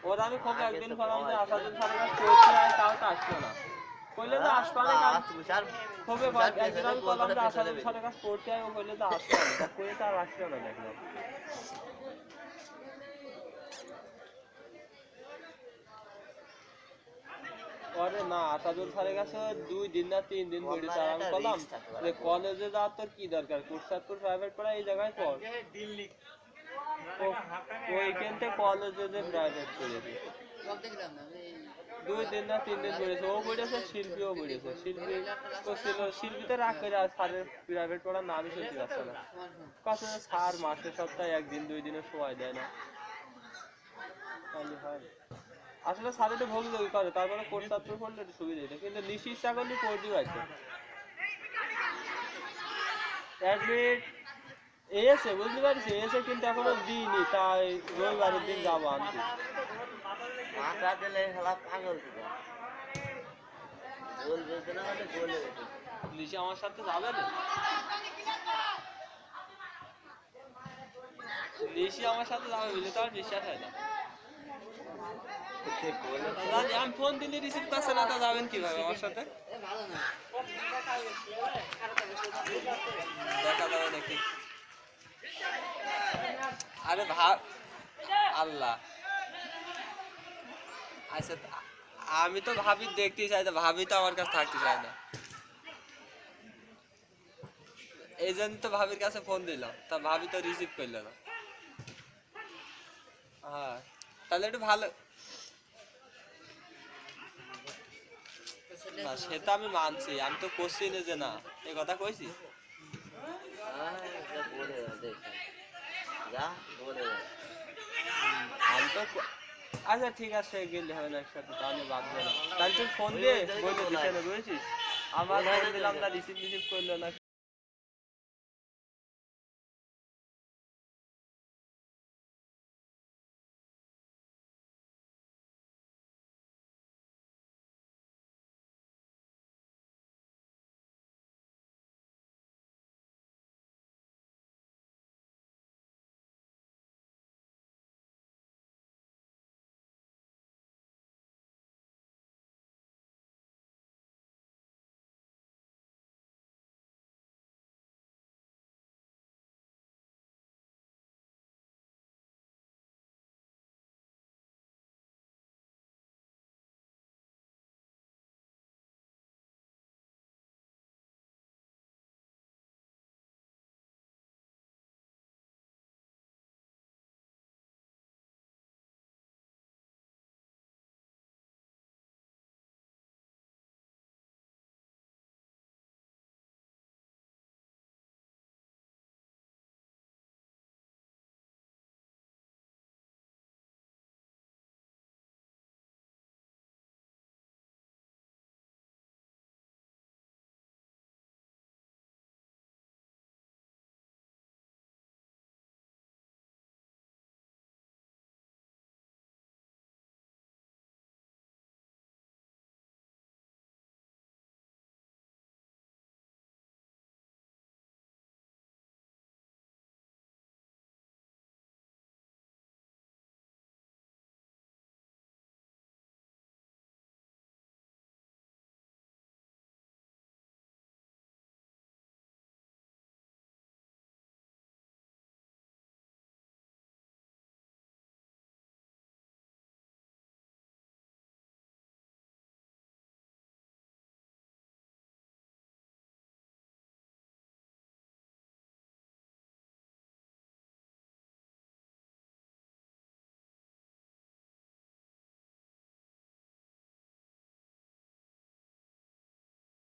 ওর আমি খুব একদিন বললাম যে আসাদুল স্যারের কাছে পড়তে হয়, তাও তো আসলো না। কইলে যে আসবা না কাল খুবই একদিন আমি বললাম যে আসাদুল স্যারের কাছে পড়তে হয়, ও কইলে যে আসবা না, তা কইলে তো আর আসলো না দেখলাম। পরে না আসাদুল স্যারের কাছে 2 দিন না 3 দিন পড়েছে। আর আমি বললাম যে কলেজে যাওয়ার তোর কি দরকার, কুরসাদপুর প্রাইভেট পড়া এই জায়গায় পড়। ওইখান থেকে কলেজে যে প্রাইভেট করেছে 2 দিন না 3 দিন পড়েছে। ও পড়েছে, শিল্পীও পড়েছে। শিল্পী তো ছিল, শিল্পীতে রাগ করে আর স্যারের প্রাইভেট পড়ার নামই শুনতে পাচ্ছে না। কত স্যার মাসে সপ্তাহে 1 দিন 2 দিনের সময় দেয় না, তাহলে হয়। আসলে স্যার একটু ভোগযোগী করে, তারপরে কুরসাদপুর পড়লে একটু সুবিধা হতো, কিন্তু নিশি ইচ্ছা করলে পড়তে পারতো। অ্যাডমিট এসে বুঝতে পারছি, এসে কিন্তু এখনো দিইনি, তাই রবিবারের দিন যাবো আনতে। নিশি আমার সাথে যাবে না, নিশি আমার সাথে যাবে বুঝলে তো আর বিশ্বাস হয় না। আমি ফোন দিলে রিসিভ করছে না, তা যাবেন কিভাবে আমার সাথে? দেখা যাবে দেখি। আরে ভাব আল্লাহ, আচ্ছা আমি তো ভাবি দেখতে চাই, তো ভাবি তো আমার কাছে থাকতে চায় না, এই জন্য তো ভাবির কাছে ফোন দিলাম, তা ভাবি তো রিসিভ করলো না। হ্যাঁ তাহলে একটু ভালো না, সেটা আমি মানছি, আমি তো করছি না যে না, এই কথা কইছি। আমি তো আচ্ছা ঠিক আছে গেলে হবে না একসাথে, তাহলে বাদ দে না। তাহলে তুই ফোন দিয়ে বলে দিতে না, বুঝেছিস? আমার ফোন দিলাম, তা রিসিভ করলো না।